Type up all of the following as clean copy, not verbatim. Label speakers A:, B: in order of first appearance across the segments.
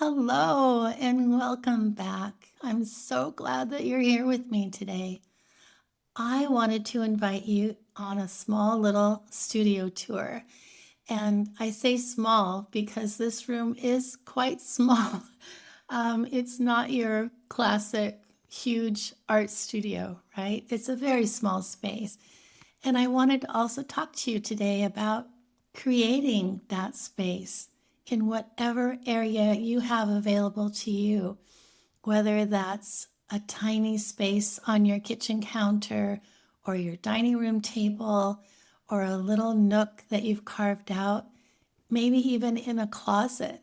A: Hello and welcome back. I'm so glad that you're here with me today. I wanted to invite you on a small little studio tour. And I say small because this room is quite small. It's not your classic huge art studio, right? It's a very small space. And I wanted to also talk to you today about creating that space in whatever area you have available to you, whether that's a tiny space on your kitchen counter or your dining room table or a little nook that you've carved out, maybe even in a closet.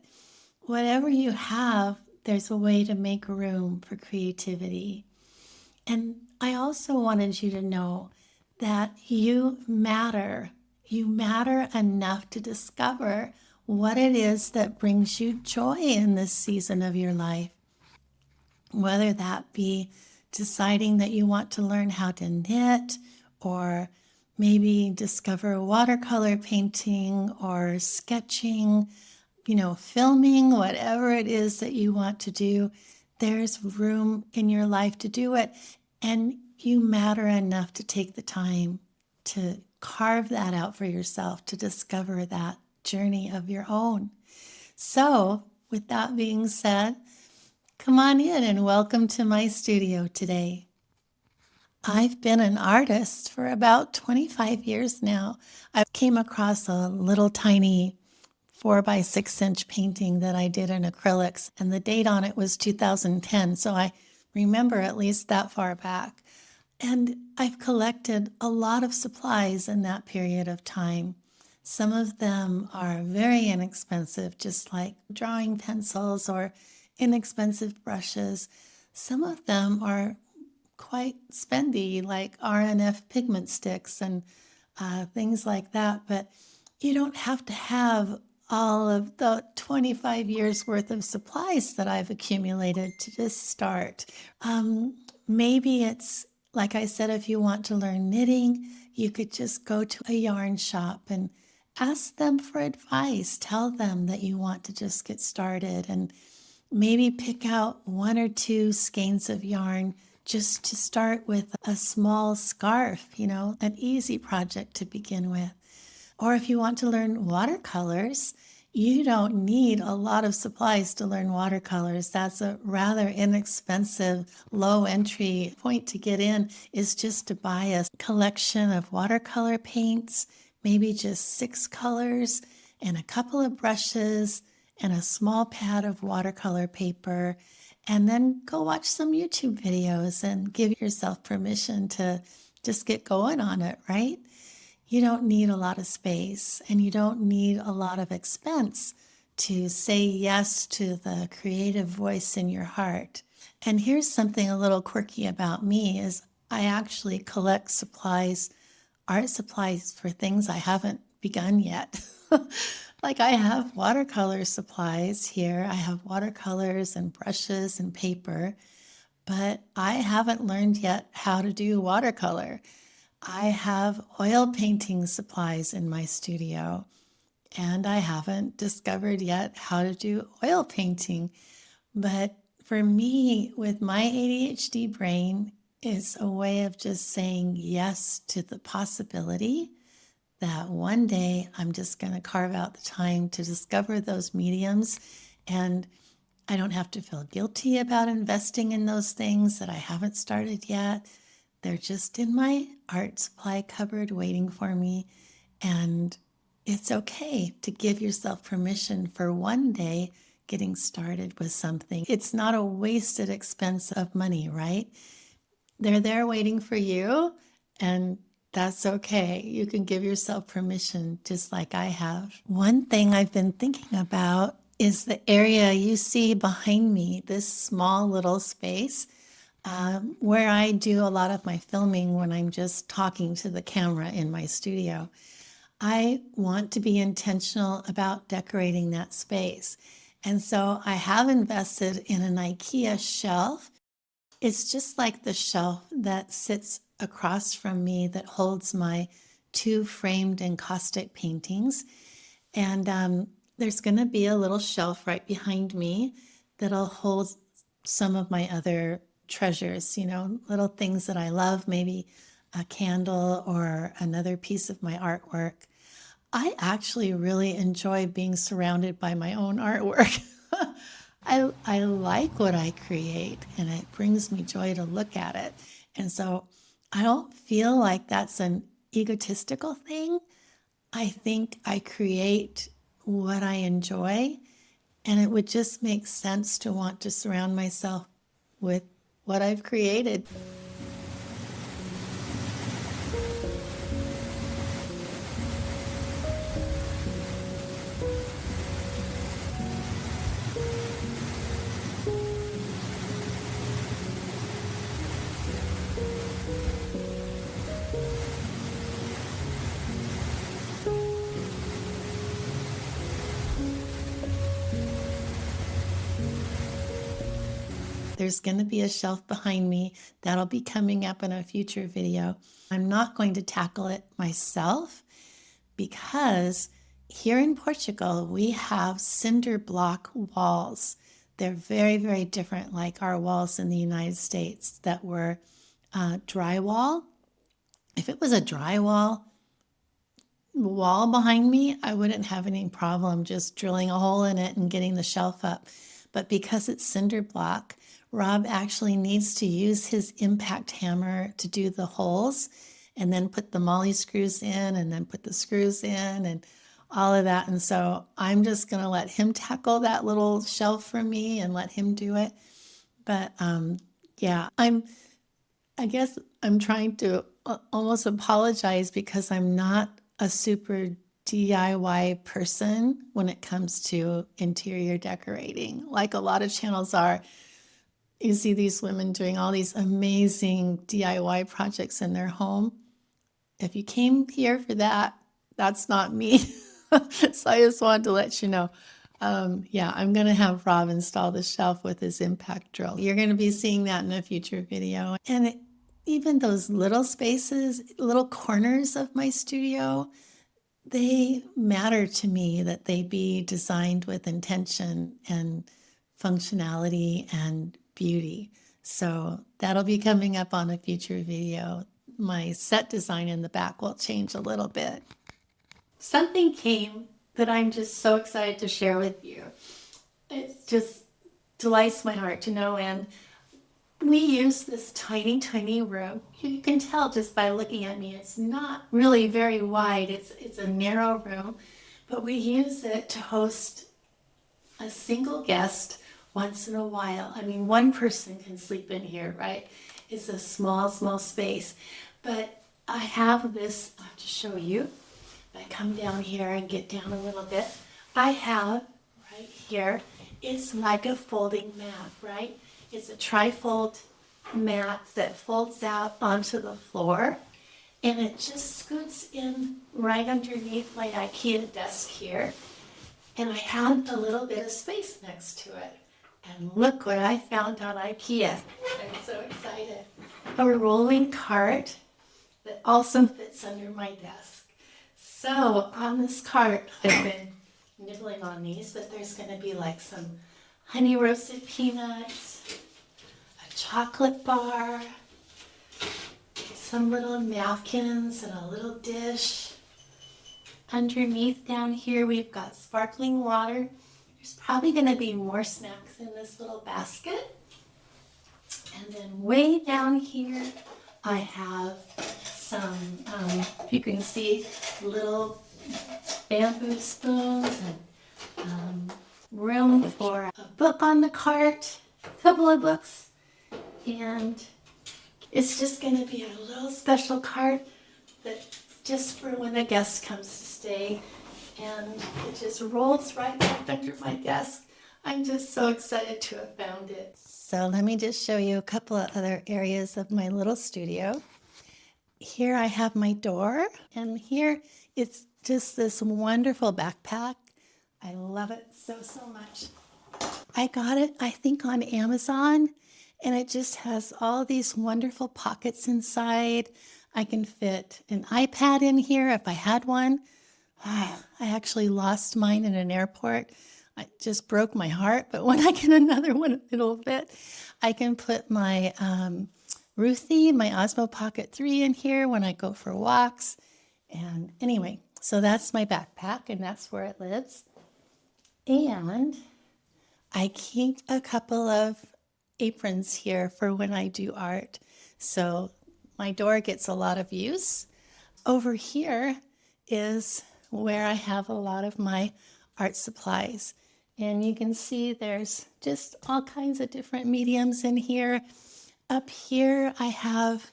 A: Whatever you have, there's a way to make room for creativity. And I also wanted you to know that you matter. You matter enough to discover what it is that brings you joy in this season of your life. Whether that be deciding that you want to learn how to knit, or maybe discover watercolor painting or sketching, filming, whatever it is that you want to do, there's room in your life to do it. And you matter enough to take the time to carve that out for yourself, to discover that journey of your own. So, with that being said, come on in and welcome to my studio today. I've been an artist for about 25 years now. I came across a little tiny 4 by 6 inch painting that I did in acrylics, and the date on it was 2010. So I remember at least that far back. And I've collected a lot of supplies in that period of time. Some of them are very inexpensive, just like drawing pencils or inexpensive brushes. Some of them are quite spendy, like RNF pigment sticks and things like that. But you don't have to have all of the 25 years worth of supplies that I've accumulated to just start. Maybe it's, like I said, if you want to learn knitting, you could just go to a yarn shop and ask them for advice. Tell them that you want to just get started and maybe pick out 1 or 2 skeins of yarn just to start with a small scarf, an easy project to begin with. Or if you want to learn watercolors, you don't need a lot of supplies to learn watercolors. That's a rather inexpensive, low entry point to get in, is just to buy a collection of watercolor paints, maybe just 6 colors and a couple of brushes and a small pad of watercolor paper, and then go watch some YouTube videos and give yourself permission to just get going on it, right? You don't need a lot of space and you don't need a lot of expense to say yes to the creative voice in your heart. And here's something a little quirky about me is I actually collect supplies, art supplies for things I haven't begun yet. Like I have watercolor supplies here. I have watercolors and brushes and paper, but I haven't learned yet how to do watercolor. I have oil painting supplies in my studio, and I haven't discovered yet how to do oil painting. But for me, with my ADHD brain, it's a way of just saying yes to the possibility that one day I'm just going to carve out the time to discover those mediums, and I don't have to feel guilty about investing in those things that I haven't started yet. They're just in my art supply cupboard waiting for me. And it's okay to give yourself permission for one day getting started with something. It's not a wasted expense of money, right? They're there waiting for you, and that's okay. You can give yourself permission just like I have. One thing I've been thinking about is the area you see behind me, this small little space where I do a lot of my filming when I'm just talking to the camera in my studio. I want to be intentional about decorating that space. And so I have invested in an IKEA shelf. It's just like the shelf that sits across from me that holds my 2 framed encaustic paintings. And there's going to be a little shelf right behind me that'll hold some of my other treasures, little things that I love, maybe a candle or another piece of my artwork. I actually really enjoy being surrounded by my own artwork. I like what I create and it brings me joy to look at it. And so I don't feel like that's an egotistical thing. I think I create what I enjoy, and it would just make sense to want to surround myself with what I've created. There's going to be a shelf behind me that'll be coming up in a future video. I'm not going to tackle it myself because here in Portugal, we have cinder block walls. They're very, very different like our walls in the United States that were drywall. If it was a drywall wall behind me, I wouldn't have any problem just drilling a hole in it and getting the shelf up. But because it's cinder block, Rob actually needs to use his impact hammer to do the holes and then put the molly screws in and then put the screws in and all of that. And so I'm just going to let him tackle that little shelf for me and let him do it. But yeah, I guess I'm trying to almost apologize because I'm not a super DIY person when it comes to interior decorating, like a lot of channels are. You see these women doing all these amazing DIY projects in their home. If you came here for that, that's not me. So I just wanted to let you know. Yeah, I'm going to have Rob install the shelf with his impact drill. You're going to be seeing that in a future video. And even those little spaces, little corners of my studio, they matter to me that they be designed with intention and functionality and beauty. So that'll be coming up on a future video. My set design in the back will change a little bit. Something came that I'm just so excited to share with you. It just delights my heart to no end. We use this tiny, tiny room. You can tell just by looking at me, it's not really very wide. It's a narrow room, but we use it to host a single guest once in a while. I mean, one person can sleep in here, right? It's a small, small space. But I have this, I'll just show you. If I come down here and get down a little bit, I have right here, it's like a folding mat, right? It's a trifold mat that folds out onto the floor, and it just scoots in right underneath my IKEA desk here. And I have a little bit of space next to it. And look what I found on IKEA. I'm so excited. A rolling cart that also fits under my desk. So on this cart, I've been nibbling on these, but there's going to be like some honey roasted peanuts, a chocolate bar, some little napkins and a little dish. Underneath down here, we've got sparkling water. There's probably going to be more snacks in this little basket. And then way down here, I have some, if you can see, little bamboo spoons and room for a book on the cart, a couple of books, and it's just going to be a little special cart that's just for when a guest comes to stay, and it just rolls right back under my desk. I'm just so excited to have found it. So let me just show you a couple of other areas of my little studio. Here I have my door, and here it's just this wonderful backpack. I love it so, so much. I got it, I think, on Amazon, and it just has all these wonderful pockets inside. I can fit an iPad in here if I had one. I actually lost mine in an airport. It just broke my heart. But when I get another one, it'll fit. I can put my Ruthie, my Osmo Pocket 3 in here when I go for walks. And anyway, so that's my backpack and that's where it lives. And I keep a couple of aprons here for when I do art. So my door gets a lot of use. Over here is where I have a lot of my art supplies. And you can see there's just all kinds of different mediums in here. Up here I have,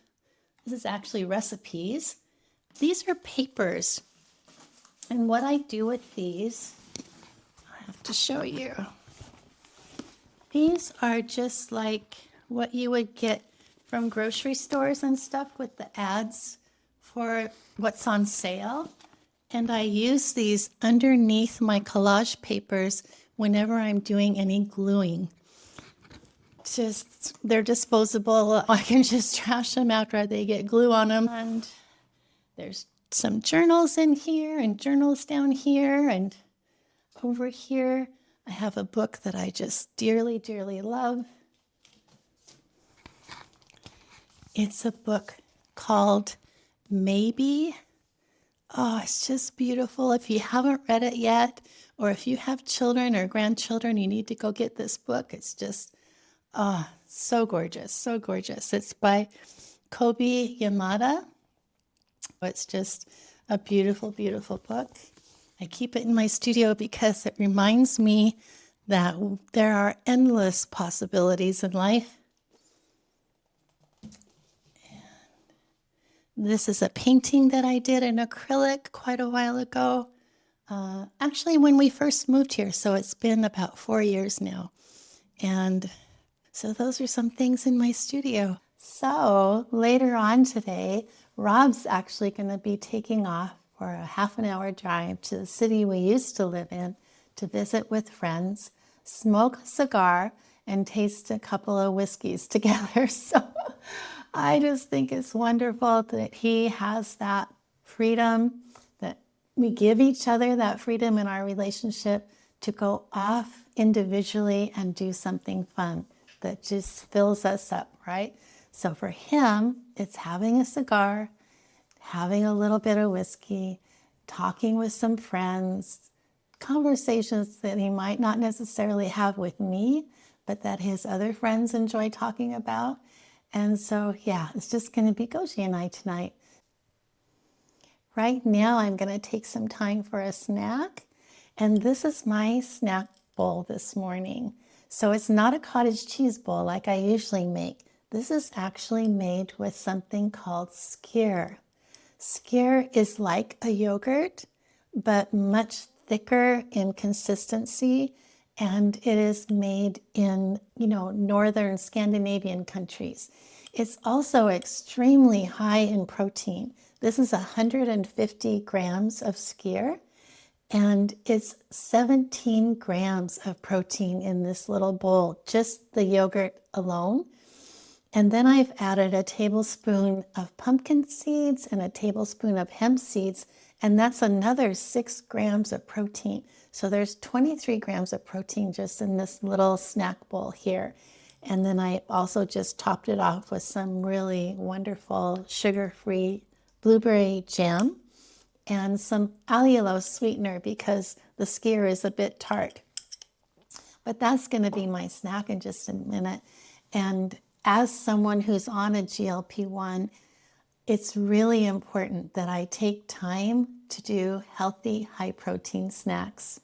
A: this is actually recipes. These are papers. And what I do with these, I have to show you. These are just like what you would get from grocery stores and stuff with the ads for what's on sale. And I use these underneath my collage papers whenever I'm doing any gluing. Just, they're disposable. I can just trash them after they get glue on them. And there's some journals in here and journals down here. And over here, I have a book that I just dearly, dearly love. It's a book called Maybe. Oh, it's just beautiful. If you haven't read it yet, or if you have children or grandchildren, you need to go get this book. It's just, so gorgeous, so gorgeous. It's by Kobe Yamada. It's just a beautiful, beautiful book. I keep it in my studio because it reminds me that there are endless possibilities in life. And this is a painting that I did in acrylic quite a while ago. Actually, when we first moved here, so it's been about 4 years now. And so those are some things in my studio. So later on today, Rob's actually going to be taking off for a half-an-hour drive to the city we used to live in to visit with friends, smoke a cigar, and taste a couple of whiskeys together. So I just think it's wonderful that he has that freedom, that we give each other that freedom in our relationship to go off individually and do something fun that just fills us up, right? So for him, it's having a cigar, having a little bit of whiskey, talking with some friends, conversations that he might not necessarily have with me, but that his other friends enjoy talking about. And so, yeah, it's just going to be Goji and I tonight. Right now, I'm going to take some time for a snack. And this is my snack bowl this morning. So it's not a cottage cheese bowl like I usually make. This is actually made with something called Skyr. Skyr is like a yogurt, but much thicker in consistency. And it is made in, northern Scandinavian countries. It's also extremely high in protein. This is 150 grams of Skyr, and it's 17 grams of protein in this little bowl, just the yogurt alone. And then I've added a tablespoon of pumpkin seeds and a tablespoon of hemp seeds, and that's another 6 grams of protein. So there's 23 grams of protein just in this little snack bowl here. And then I also just topped it off with some really wonderful sugar-free blueberry jam and some allulose sweetener because the Skyr is a bit tart. But that's going to be my snack in just a minute. And as someone who's on a GLP-1, it's really important that I take time to do healthy, high-protein snacks.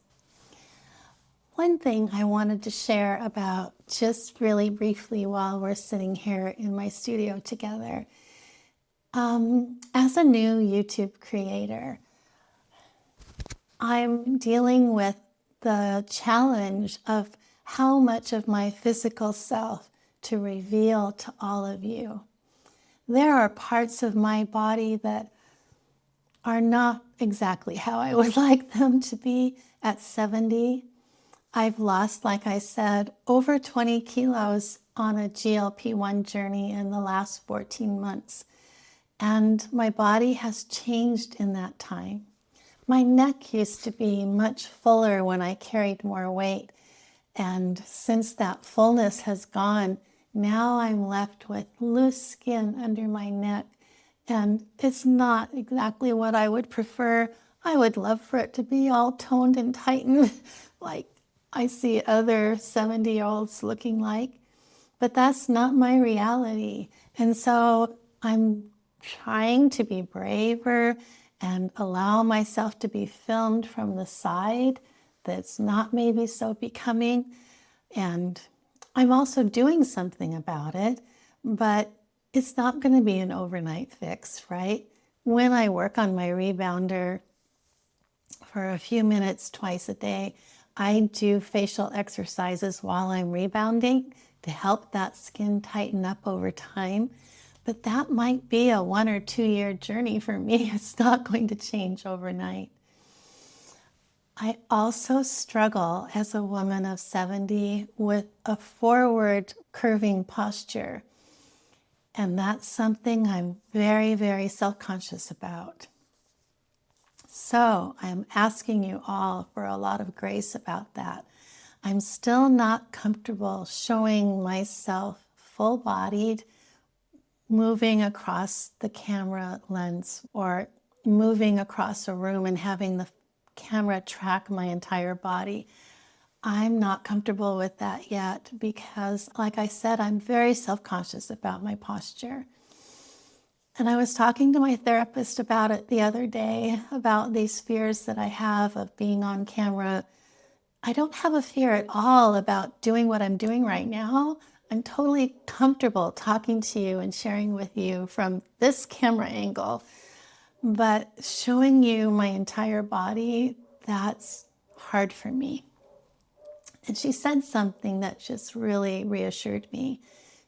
A: One thing I wanted to share about just really briefly while we're sitting here in my studio together. As a new YouTube creator, I'm dealing with the challenge of how much of my physical self to reveal to all of you. There are parts of my body that are not exactly how I would like them to be at 70. I've lost, like I said, over 20 kilos on a GLP-1 journey in the last 14 months. And my body has changed in that time. My neck used to be much fuller when I carried more weight. And since that fullness has gone, now I'm left with loose skin under my neck. And it's not exactly what I would prefer. I would love for it to be all toned and tightened like I see other 70-year-olds looking like. But that's not my reality. And so I'm trying to be braver and allow myself to be filmed from the side that's not maybe so becoming. And I'm also doing something about it, but it's not going to be an overnight fix, right? When I work on my rebounder for a few minutes twice a day, I do facial exercises while I'm rebounding to help that skin tighten up over time. But that might be a 1 or 2 year journey for me. It's not going to change overnight. I also struggle as a woman of 70 with a forward curving posture. And that's something I'm very, very self-conscious about. So I'm asking you all for a lot of grace about that. I'm still not comfortable showing myself full-bodied, moving across the camera lens or moving across a room and having the camera track my entire body. I'm not comfortable with that yet because, like I said, I'm very self-conscious about my posture. And I was talking to my therapist about it the other day, about these fears that I have of being on camera. I don't have a fear at all about doing what I'm doing right now. I'm totally comfortable talking to you and sharing with you from this camera angle. But showing you my entire body, that's hard for me. And she said something that just really reassured me.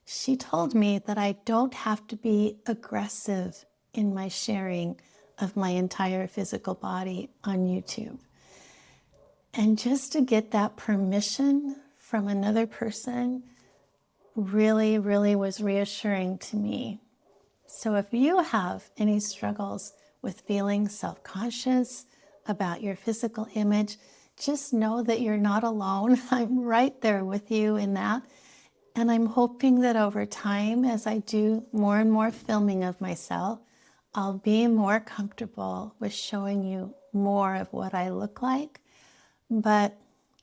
A: She told me that I don't have to be aggressive in my sharing of my entire physical body on YouTube. And just to get that permission from another person really, really was reassuring to me. So if you have any struggles with feeling self-conscious about your physical image, just know that you're not alone. I'm right there with you in that. And I'm hoping that over time, as I do more and more filming of myself, I'll be more comfortable with showing you more of what I look like. But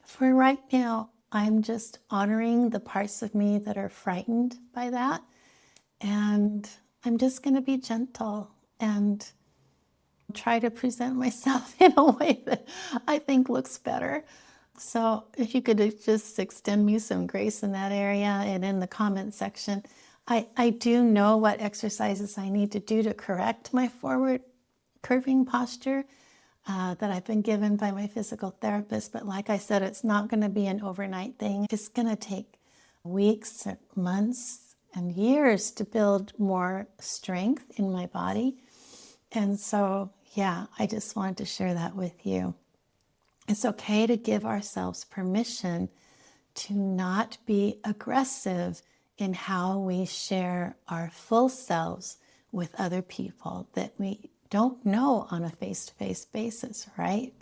A: for right now, I'm just honoring the parts of me that are frightened by that. And I'm just going to be gentle and try to present myself in a way that I think looks better. So if you could just extend me some grace in that area and in the comment section. I do know what exercises I need to do to correct my forward curving posture that I've been given by my physical therapist. But like I said, it's not going to be an overnight thing. It's going to take weeks, or months, and years to build more strength in my body. And so, yeah, I just wanted to share that with you. It's okay to give ourselves permission to not be aggressive in how we share our full selves with other people that we don't know on a face-to-face basis, right?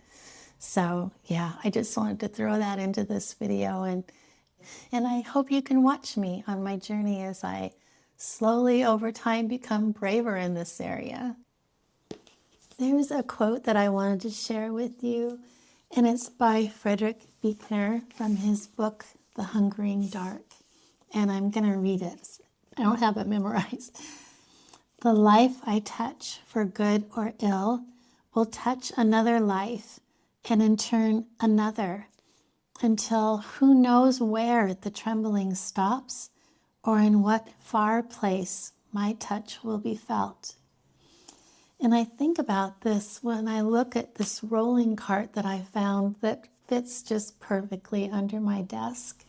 A: So, yeah, I just wanted to throw that into this video, and I hope you can watch me on my journey as I slowly over time become braver in this area. There's a quote that I wanted to share with you, and it's by Frederick Buechner from his book, The Hungering Dark. And I'm going to read it. I don't have it memorized. The life I touch, for good or ill, will touch another life, and in turn another, until who knows where the trembling stops, or in what far place my touch will be felt. And I think about this when I look at this rolling cart that I found that fits just perfectly under my desk.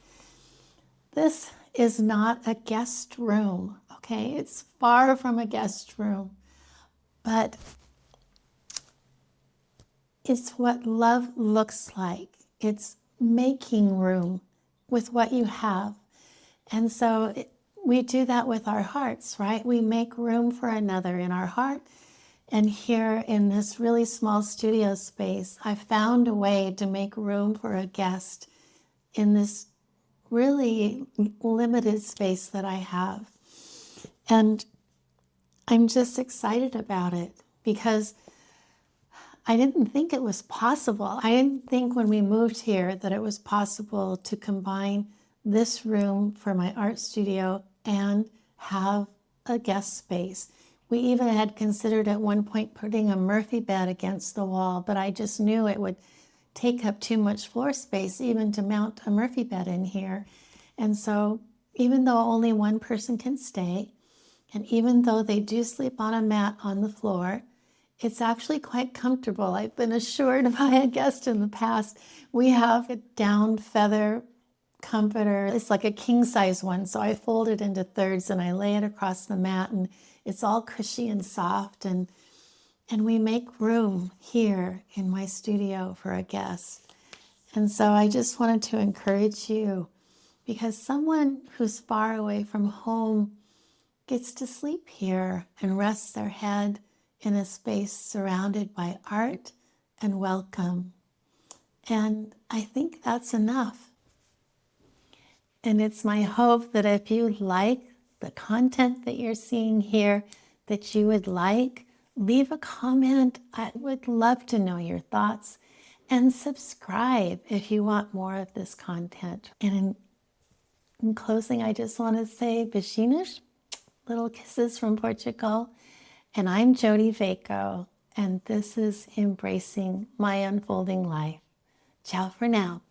A: This is not a guest room, okay? It's far from a guest room, but it's what love looks like. It's making room with what you have. And so we do that with our hearts, right? We make room for another in our heart. And here in this really small studio space, I found a way to make room for a guest in this really limited space that I have. And I'm just excited about it because I didn't think it was possible. I didn't think when we moved here that it was possible to combine this room for my art studio and have a guest space. We even had considered at one point putting a Murphy bed against the wall, but I just knew it would take up too much floor space even to mount a Murphy bed in here. And so even though only one person can stay, and even though they do sleep on a mat on the floor, it's actually quite comfortable. I've been assured by a guest in the past. We have a down feather comforter. It's like a king size one. So I fold it into thirds and I lay it across the mat, and it's all cushy and soft. And we make room here in my studio for a guest. And so I just wanted to encourage you, because someone who's far away from home gets to sleep here and rest their head in a space surrounded by art and welcome. And I think that's enough. And it's my hope that if you like the content that you're seeing here, that you would leave a comment. I would love to know your thoughts. And subscribe if you want more of this content. And in closing, I just want to say Beijinhos, little kisses from Portugal. And I'm Jody Vaco, and this is Embracing My Unfolding Life. Ciao for now.